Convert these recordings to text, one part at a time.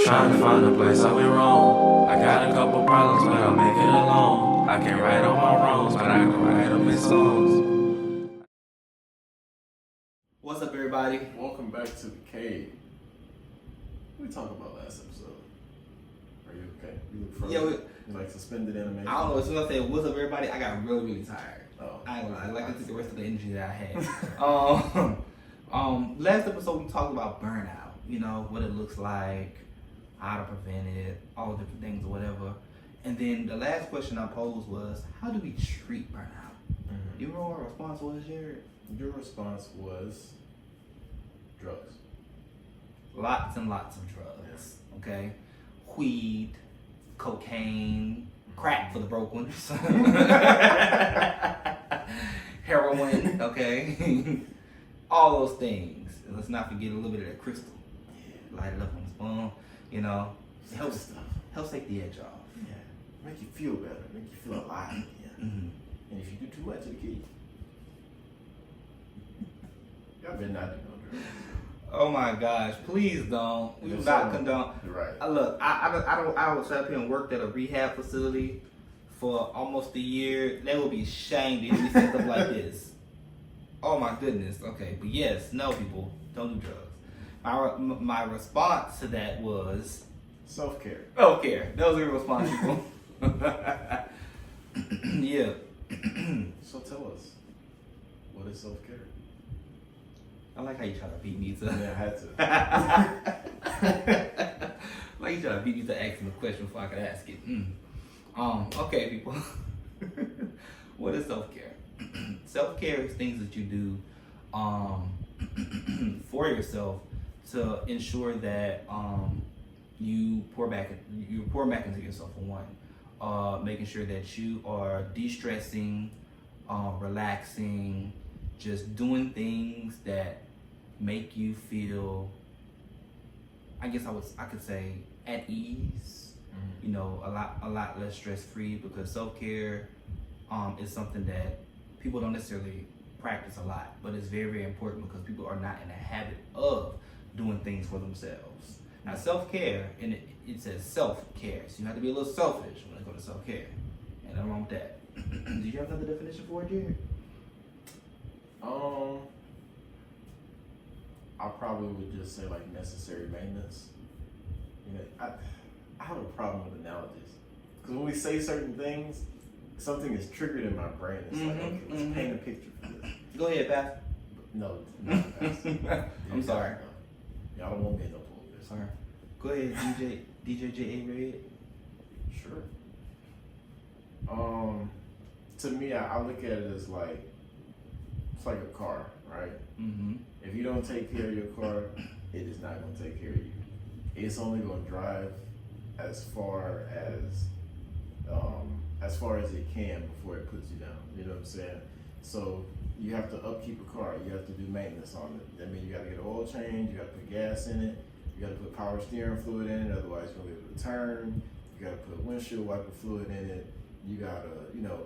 Trying to find a place I went wrong. I got a couple problems, but I'll make it alone. I can't right all my wrongs, but I can write them in songs. What's up, everybody? Welcome back to the cave. What we talked about last episode? Are you okay? You look frozen. Yeah, you like suspended animation. I don't know. As soon as I said "What's up, everybody," I got really tired. Oh, I ain't gonna lie. I like to take the rest of the energy that I had. Last episode we talked about burnout. You know what it looks like, how to prevent it, all different things or whatever. And then the last question I posed was, how do we treat burnout? Mm-hmm. You remember what our response was, Jared? Your response was drugs. Lots and lots of drugs. Okay, weed, cocaine, crack for the broke ones, heroin. Okay, all those things. And let's not forget a little bit of that crystal. Light it up on the spoon. You know, it helps take the edge off. Yeah, make you feel better, make you feel alive. Yeah. Mm-hmm. And if you do too much, it'll kill you. Y'all better not do no drugs. Oh my gosh! Please don't. We do Yes, not sir. condone. You're right. Look, I was up here and worked at a rehab facility for almost a year. They would be ashamed if we said stuff like this. Oh my goodness. Okay, but yes, no, people don't do drugs. My response to that was Self-care. self-care. That was your response, people. Yeah. So tell us, what is self-care? I like how you try to beat me to. Yeah, I had to. Like you try to beat me to asking the question before I could ask it. Okay, people. What is self-care? Self-care is things that you do for yourself to ensure that you pour back into yourself for one. Making sure that you are de-stressing, relaxing, just doing things that make you feel, I guess I could say, at ease. Mm-hmm. You know, a lot less stress-free, because self-care is something that people don't necessarily practice a lot, but it's very important because people are not in the habit of doing things for themselves. Now, self-care, and it says self-care, so you have to be a little selfish when it comes to self-care. And nothing wrong with that. Do you have another definition for it, Jared? I probably would just say like necessary maintenance. You know, I have a problem with analogies, because when we say certain things, something is triggered in my brain. It's like, okay, let's paint a picture for this. Go ahead, Beth. No, not fast. I'm sorry. Y'all don't want me in no pool. Sorry. Go ahead, DJ J.A. Red. Sure. To me, I look at it as like, it's like a car, right? Mm-hmm. If you don't take care of your car, it is not going to take care of you. It's only going to drive as far as it can before it puts you down. You know what I'm saying? So you have to upkeep a car. You have to do maintenance on it. That means you got to get an oil change. You got to put gas in it. You got to put power steering fluid in it. Otherwise, you're going to be able to turn. You got to put windshield wiper fluid in it. You got to,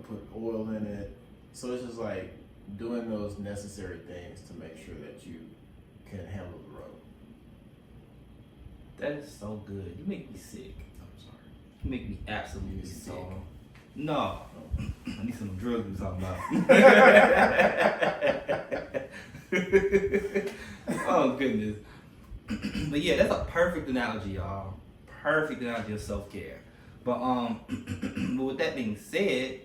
put oil in it. So it's just like doing those necessary things to make sure that you can handle the road. That is so good. You make me sick. I'm sorry. You make me absolutely You need some sick. Tylenol? No. I need some drugs we talking about. Oh, goodness. But yeah, that's a perfect analogy, y'all. Perfect analogy of self-care. But but with that being said,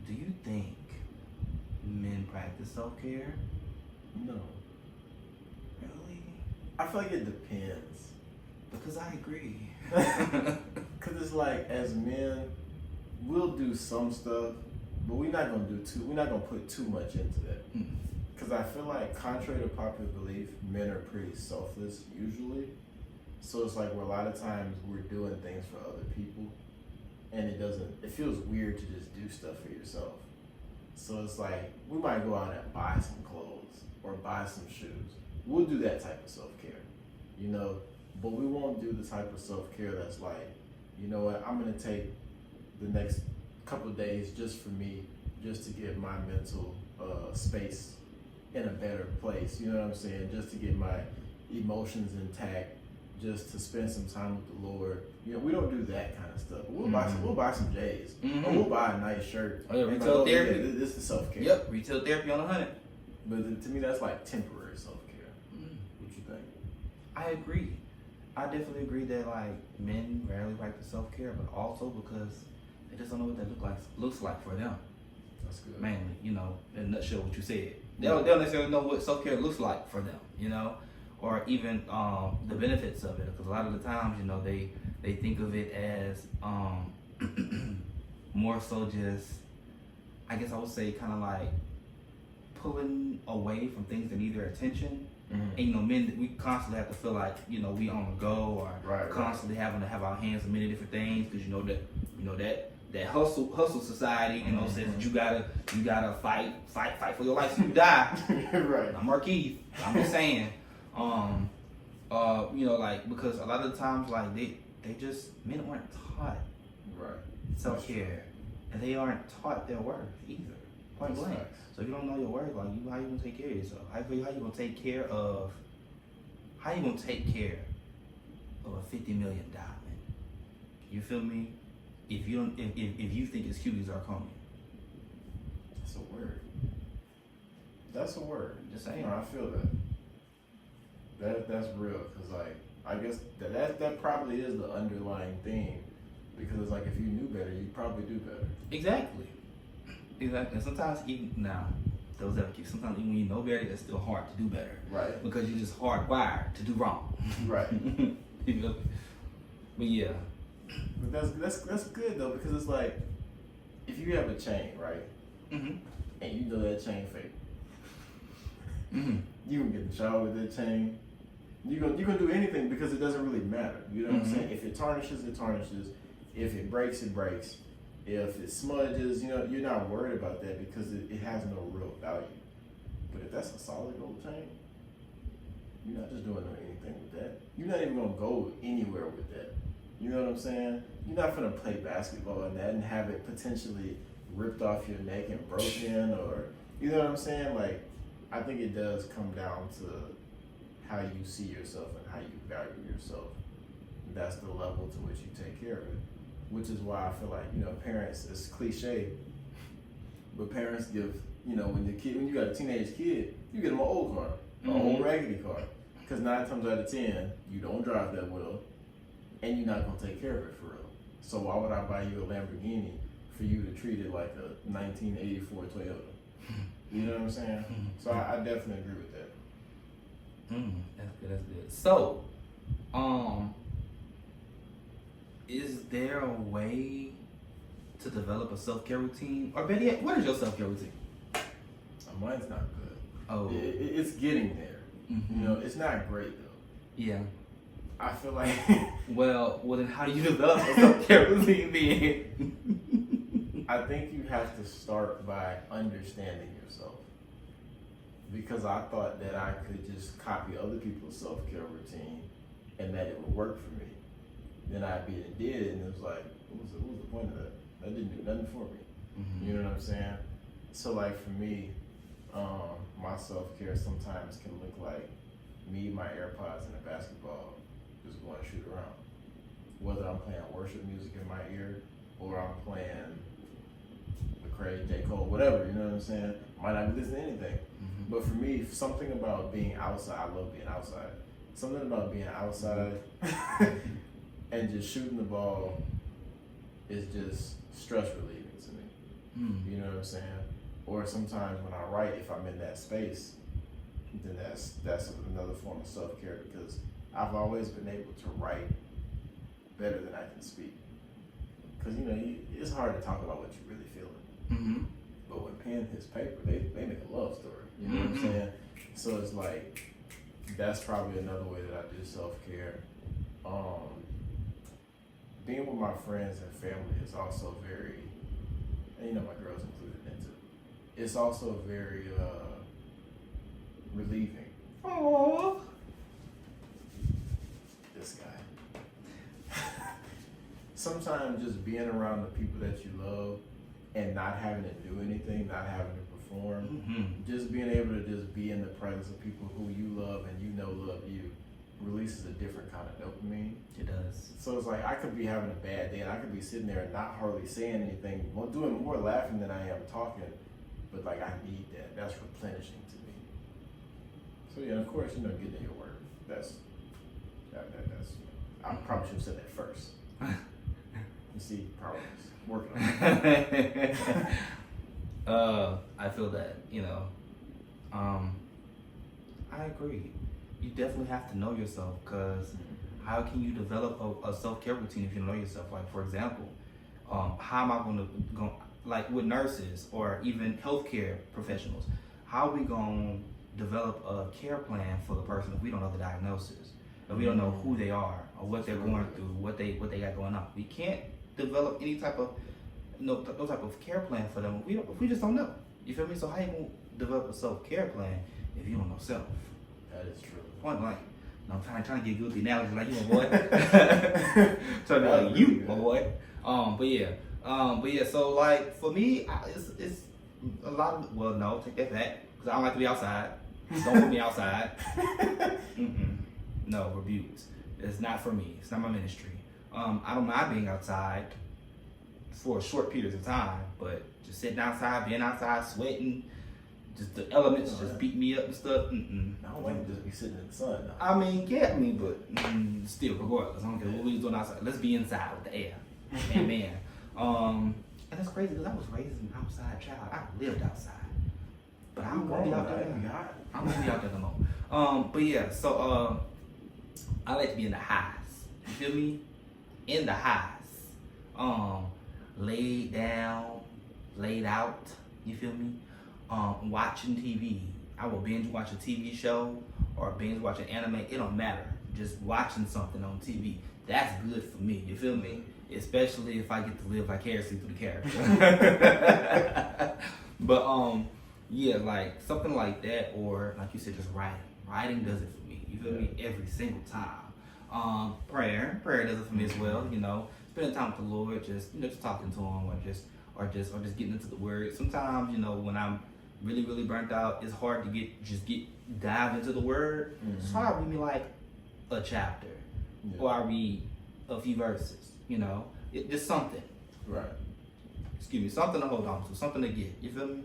do you think men practice self-care? No. Really? I feel like it depends. Because I agree. Cause it's like, as men, we'll do some stuff, but we're not gonna put too much into that. Cause I feel like, contrary to popular belief, men are pretty selfless usually. So it's like, where a lot of times we're doing things for other people, and it feels weird to just do stuff for yourself. So it's like, we might go out and buy some clothes or buy some shoes. We'll do that type of self-care, but we won't do the type of self-care that's like, you know what, I'm gonna take the next couple of days just for me, just to get my mental space in a better place. You know what I'm saying? Just to get my emotions intact, just to spend some time with the Lord. You know, we don't do that kind of stuff. We'll buy some J's, or we'll buy a nice shirt. Oh yeah, retail therapy. Yeah, this is self care. Yep, retail therapy on 100. But to me, that's like temporary self care. What you think? I agree. I definitely agree that like men rarely practice self care, but also because they just don't know what that looks like for them. That's good. Mainly, you know, in a nutshell, what you said. They don't necessarily know what self care looks like for them, you know, or even the benefits of it. Because a lot of the times, you know, they think of it as more so just, I guess I would say, kind of like pulling away from things that need their attention. And you know, men, we constantly have to feel like, you know, we on the go, or constantly having to have our hands in many different things, because you know that hustle society, you know, says that you gotta fight for your life till you die. Right. I'm Marquise. I'm just saying, you know, like, because a lot of the times, like, they just, men aren't taught self care, and they aren't taught their worth either. Point blank. So if you don't know your worth, like, how you gonna take care of yourself? How you gonna take care of a $50 million diamond? You feel me? If you don't, if you think it's cutie zirconia. That's a word. That's a word. Just saying. No, I feel that. That's real, cause like, I guess that probably is the underlying theme, because it's like, if you knew better, you'd probably do better. Exactly. And sometimes even now, those advocates, sometimes even when you know better, it's still hard to do better. Right. Because you're just hardwired to do wrong. Right. You know? But yeah. But that's good though, because it's like, if you have a chain, right, and you know that chain fake, you can get in the shower with that chain. You can do anything, because it doesn't really matter. You know what I'm saying? If it tarnishes, it tarnishes. If it breaks, it breaks. If it smudges, you know, you're not worried about that, because it has no real value. But if that's a solid gold chain, you're not just doing anything with that. You're not even gonna go anywhere with that. You know what I'm saying? You're not gonna play basketball in that and have it potentially ripped off your neck and broken, or, you know what I'm saying? Like, I think it does come down to how you see yourself and how you value yourself. That's the level to which you take care of it. Which is why I feel like, you know, parents, it's cliche, but parents give, you know, when you got a teenage kid, you get them an old car, an old raggedy car. Because 9 times out of 10, you don't drive that well, and you're not going to take care of it for real. So why would I buy you a Lamborghini for you to treat it like a 1984 Toyota? You know what I'm saying? So I definitely agree with that. That's good. So, is there a way to develop a self-care routine? Or better yet, what is your self-care routine? Mine's not good. Oh. It's getting there. You know, it's not great though. Yeah. I feel like... well, then how do you develop a self-care routine then? I think you have to start by understanding yourself. Because I thought that I could just copy other people's self-care routine and that it would work for me. Then I beat it did, and it was like, what was the point of that? That didn't do nothing for me. You know what I'm saying? So like for me, my self-care sometimes can look like me, my AirPods, and a basketball, just going to shoot around. Whether I'm playing worship music in my ear, or I'm playing Lecrae, J. Cole, whatever, you know what I'm saying? Might not be listening to anything. But for me, something about being outside, I love being outside. Something about being outside and just shooting the ball is just stress relieving to me. You know what I'm saying? Or sometimes when I write, if I'm in that space, then that's another form of self-care, because I've always been able to write better than I can speak. Because, you know, it's hard to talk about what you're really feeling. But when pen hits paper, they make a love story. You know what I'm saying? So it's like, that's probably another way that I do self-care. Being with my friends and family is also very, and you know my girl's included in it too. It's also very relieving. Aww. This guy. Sometimes just being around the people that you love and not having to do anything, not having to perform, just being able to just be in the presence of people who you love and you know love you, releases a different kind of dopamine. It does. So it's like I could be having a bad day and I could be sitting there and not hardly saying anything, doing more laughing than I am talking, but like I need that. That's replenishing to me. So yeah, of course, getting in your word. That's I probably should have said that first. You see, probably working on it. I feel that, I agree. You definitely have to know yourself, because how can you develop a self-care routine if you don't know yourself? Like, for example, how am I going to like with nurses or even healthcare professionals, how are we going to develop a care plan for the person if we don't know the diagnosis, if we don't know who they are or what they're going through, what they got going on? We can't develop any type of no type of care plan for them if we just don't know. You feel me? So how you gonna develop a self-care plan if you don't know self? That is true. Point blank. I'm trying to get good with the analogy, like you, my boy. Trying to be like you, my boy. But yeah. So like for me, it's a lot of. Well, no, take that back, because I don't like to be outside. Don't put me outside. No rebukes. It's not for me. It's not my ministry. I don't mind being outside for short periods of time, but just sitting outside, being outside, sweating, just the elements just beat me up and stuff. I don't like to just be sitting in the sun. Though. I mean, but still, regardless, I don't care what we doing outside. Let's be inside with the air. Amen. And that's crazy because I was raised an outside child. I lived outside, but I don't want to be out there. I don't want to be out there no more. But yeah, so I like to be in the highs. You feel me? In the highs. Laid down, laid out. You feel me? Watching TV. I will binge watch a TV show or binge watch an anime. It don't matter. Just watching something on TV. That's good for me. You feel me? Especially if I get to live vicariously through the character. But yeah, like something like that, or like you said, just writing. Writing does it for me. You feel me? Every single time. Prayer does it for me as well. Spending time with the Lord, just talking to Him, or just getting into the Word. Sometimes, when I'm really, really burnt out, it's hard to dive into the Word. So I read me like a chapter, or I read a few verses. Just something. Right. Excuse me, something to hold on to, something to get. You feel me?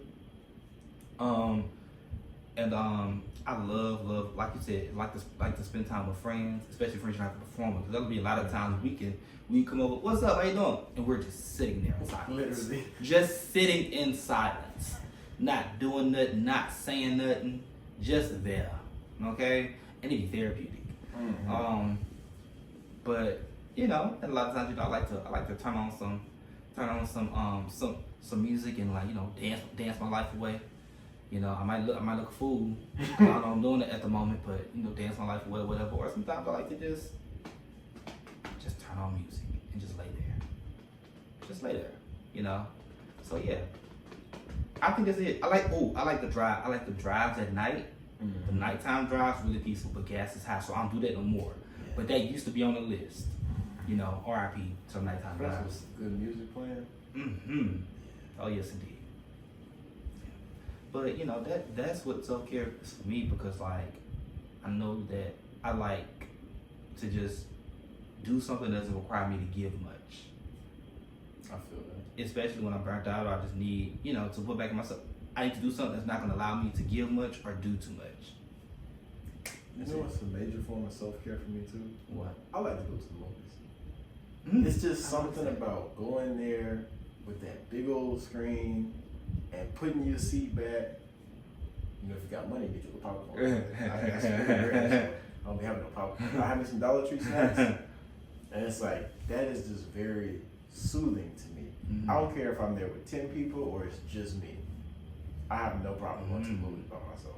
I love, like you said, like to spend time with friends, especially friends you have to perform with. Because there'll be a lot of times we come over, what's up, how you doing? And we're just sitting there in silence. Literally. Just sitting in silence. Not doing nothing, not saying nothing, just there. Okay? And it be therapeutic. But and a lot of times, I like to turn on some music and dance my life away. I might look a fool. I don't know I'm doing it at the moment, but dance my life away or whatever. Or sometimes I like to just turn on music and just lay there. Just lay there. So yeah. I think that's it. I like the drive. I like the drives at night. The nighttime drives really peaceful, but gas is high, so I don't do that no more. Yeah. But that used to be on the list. R.I.P. to nighttime drives. That's good music playing. Oh yes, indeed. But that's what self-care is for me, because I know that I like to just do something that doesn't require me to give much. I feel that. Especially when I'm burnt out, or I just need, to put back in myself. I need to do something that's not going to allow me to give much or do too much. You know what's a major form of self-care for me too? What? I like to go to the movies. It's just something about going there with that big old screen and putting your seat back. If you got money, get you a popcorn. I don't be having no popcorn. I have me some Dollar Tree snacks. And it's like, that is just very soothing to me. I don't care if I'm there with 10 people or it's just me. I have no problem going to the movies by myself.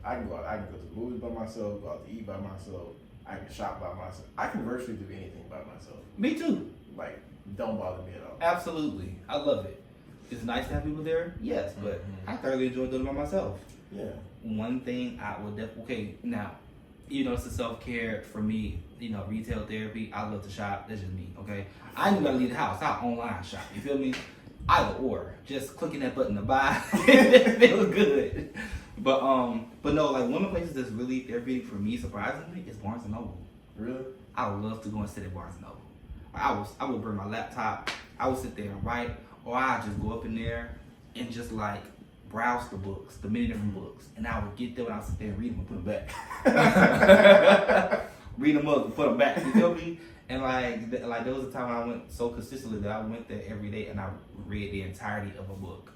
I can go to the movies by myself, go out to eat by myself, I can shop by myself. I can virtually do anything by myself. Me too. Like, don't bother me at all. Absolutely. I love it. It's nice to have people there, yes, but I thoroughly enjoy doing it by myself. Yeah. One thing I would definitely, now, it's a self-care for me, retail therapy. I love to shop. That's just me, okay? I ain't gotta leave the house. I online shop. You feel me? Either or. Just clicking that button to buy. It feels good. But no, like one of the places that's really therapeutic for me, surprisingly, is Barnes and Noble. Really? I would love to go and sit at Barnes and Noble. I would bring my laptop. I would sit there and write, or I just go up in there and just like browse the books, the many different books, and I would get there and I would sit there and read them and put them back. Read them up and put them back. You feel me? And like there was a time I went so consistently that I went there every day and I read the entirety of a book.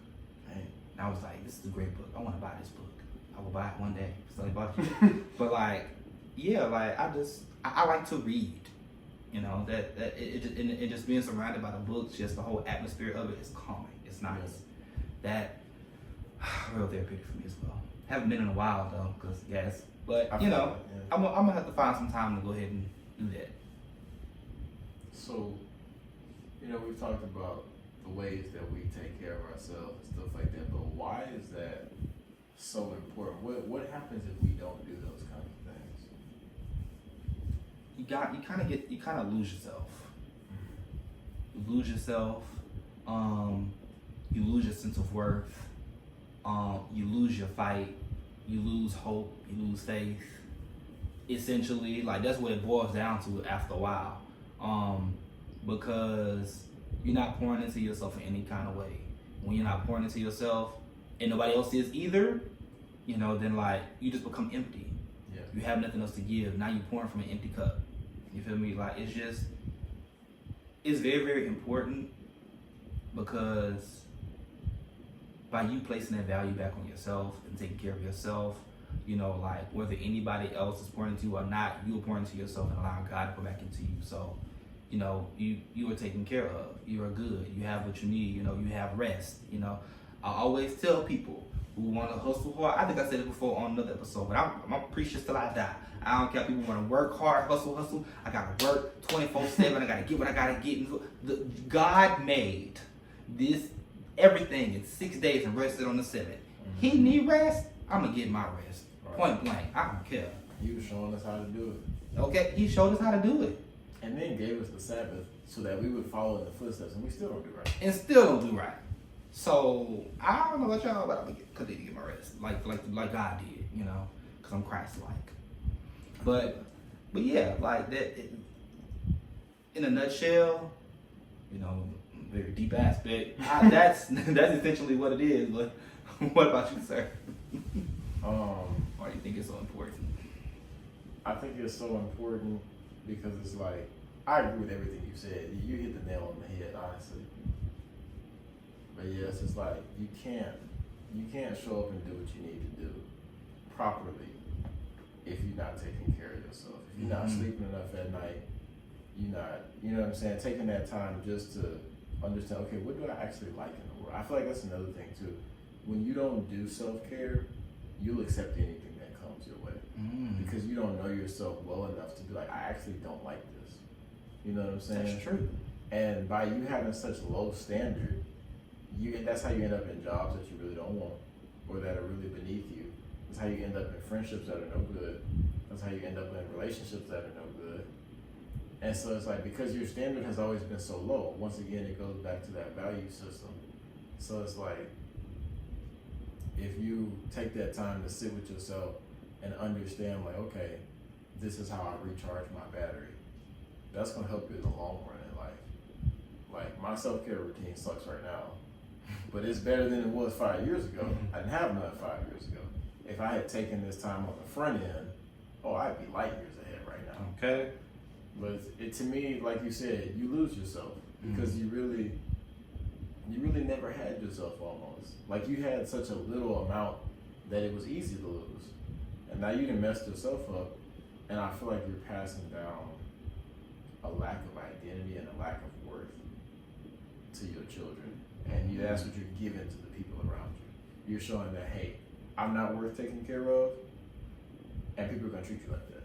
Dang. And I was like, this is a great book. I want to buy this book. I will buy it one day. So I bought it. But like, yeah, like I like to read. You know, it just being surrounded by the books, just the whole atmosphere of it is calming. It's nice. That real therapeutic for me as well. Haven't been in a while though, cause yes, but you know, I'm gonna have to find some time to go ahead and do that. So, you know, we've talked about the ways that we take care of ourselves and stuff like that, but why is that so important? What happens if we don't do those kinds of things? You kind of lose yourself. You lose yourself. You lose your sense of worth. You lose your fight. You lose hope. You lose faith. Essentially, like that's what it boils down to after a while. Because you're not pouring into yourself in any kind of way. When you're not pouring into yourself, and nobody else is either, you know, then like you just become empty. Yeah. You have nothing else to give. Now you're pouring from an empty cup. You feel me? Like it's very, very important because by you placing that value back on yourself and taking care of yourself, you know, like whether anybody else is pouring into you or not, you are pouring into yourself and allowing God to pour back into you. So, you know, you are taken care of. You are good. You have what you need. You know, you have rest. You know, I always tell people who want to hustle hard. I think I said it before on another episode, but I'm gonna preach this till I die. I don't care if people want to work hard, hustle. I gotta work 24/7. I gotta get what I gotta get. God made this everything in 6 days and rested on the 7th. Mm-hmm. He need rest. I'm gonna get my rest. Right. Point blank. I don't care. He was showing us how to do it. Okay, he showed us how to do it. And then gave us the Sabbath so that we would follow in the footsteps, and we still don't do right. So I don't know about y'all, but I'm gonna continue to get my rest, like God did, you know, because I'm Christ-like. But yeah, like that. In a nutshell, you know, very deep aspect. That's essentially what it is. But what about you, sir? Why do you think it's so important? I think it's so important because it's like, I agree with everything you said. You hit the nail on the head, honestly. But yes, it's like you can't show up and do what you need to do properly if you're not taking care of yourself. If you're not sleeping enough at night, you're not, you know what I'm saying, taking that time just to understand, okay, what do I actually like in the world? I feel like that's another thing too. When you don't do self-care, you'll accept anything that comes your way. Because you don't know yourself well enough to be like, I actually don't like this. You know what I'm saying? That's true. And by you having such a low standard, that's how you end up in jobs that you really don't want or that are really beneath you. That's how you end up in friendships that are no good. That's how you end up in relationships that are no good. And so it's like, because your standard has always been so low, once again, it goes back to that value system. So it's like, if you take that time to sit with yourself and understand, like, okay, this is how I recharge my battery, that's going to help you in the long run in life. Like, my self-care routine sucks right now, but it's better than it was 5 years ago. I didn't have none 5 years ago. If I had taken this time on the front end, I'd be light years ahead right now. Okay. But to me, like you said, you lose yourself because you really never had yourself almost. Like you had such a little amount that it was easy to lose. And now you done messed yourself up, and I feel like you're passing down a lack of identity and a lack of worth to your children. And that's what you're giving to the people around you. You're showing that, hey, I'm not worth taking care of, and people are going to treat you like that.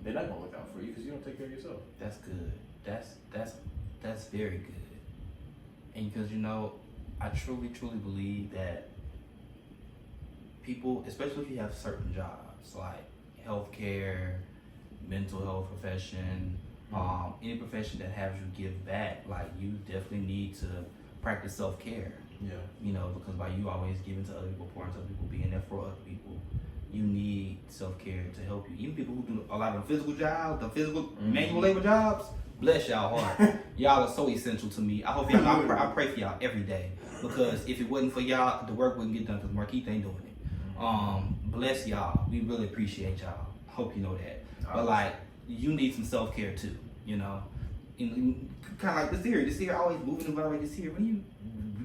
They're not going to look out for you because you don't take care of yourself. That's good. That's very good. And because, you know, I truly believe that people, especially if you have certain jobs like healthcare, mental health profession, any profession that has you give back, like you definitely need to practice self-care. Yeah. You know, because by you always giving to other people, pouring to other people, being there for other people, you need self-care to help you. Even people who do a lot of physical jobs, the physical manual labor jobs, bless y'all heart. Y'all are so essential to me. I hope y'all, I pray for y'all every day, because if it wasn't for y'all, the work wouldn't get done, because Marquise ain't doing it. Bless y'all. We really appreciate y'all. Hope you know that. But like, you need some self-care too, you know? And kind of like this here always moving about like this here. When you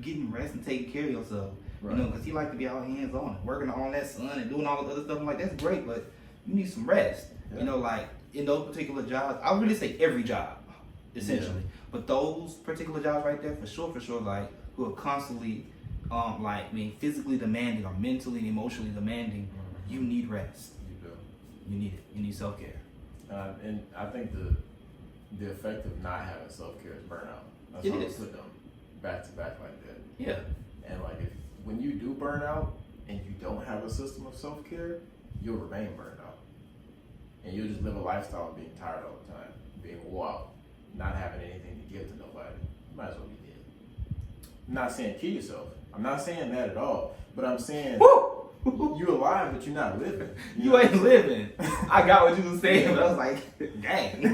getting rest and taking care of yourself, Right. you know, because he like to be all hands on, working on that sun and doing all the other stuff. I'm like, that's great, but you need some rest. Yeah. You know, like in those particular jobs, I would really say every job, essentially. But those particular jobs right there, for sure, like who are constantly, like being physically demanding or mentally and emotionally demanding, you need rest. You do. You need it. You need self-care. And I think the effect of not having self-care is burnout. That's It why is. we put them back to back like that. Yeah. And like when you do burn out and you don't have a system of self-care, you'll remain burned out. And you'll just live a lifestyle of being tired all the time, being wore out, not having anything to give to nobody. You might as well be dead. I'm not saying kill yourself. I'm not saying that at all. But I'm saying you alive, but you're not living. You ain't living. I got what you was saying, but I was like, dang.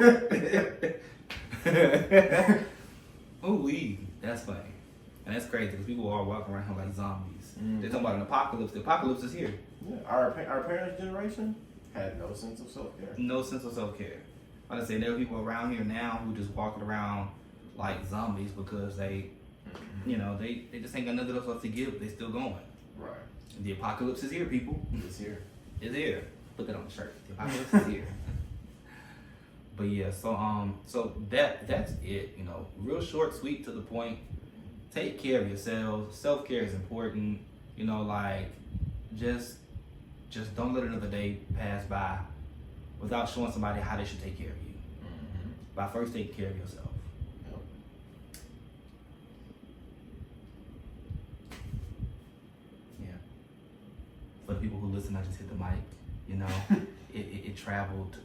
Ooh, that's funny. And that's crazy, because people are walking around here like zombies. They're talking about an apocalypse. The apocalypse is here. Yeah. Our parents' generation had no sense of self-care. No sense of self-care. Like I said, there are people around here now who just walking around like zombies because they, you know, they just ain't got nothing else left to give. They still going. Right. The apocalypse is here, people. It's here. It's here. Put that on the shirt. The apocalypse is here. But yeah, so that's it. You know, real short, sweet, to the point. Take care of yourselves. Self-care is important. You know, like just don't let another day pass by without showing somebody how they should take care of you. By first taking care of yourself. Yep. Yeah. For the people who listen, I just hit the mic. You know, it traveled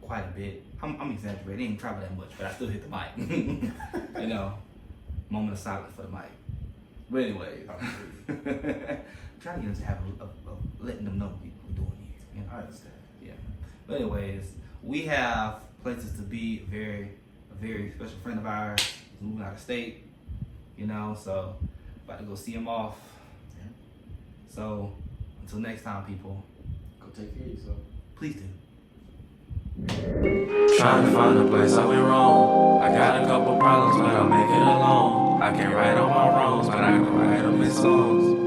quite a bit. I'm exaggerating. It didn't travel that much, but I still hit the mic. You know, moment of silence for the mic. But anyway, trying to get them to have a letting them know what we're doing here. You know? I understand. Yeah. But anyways, we have places to be. A very special friend of ours is moving out of state. You know, so about to go see him off. Yeah. So until next time, people, Go take care of yourself. please do. Trying to find a place I went wrong. I got a couple problems, but I'll make it alone. I can't right on my wrongs, but I can write them in songs.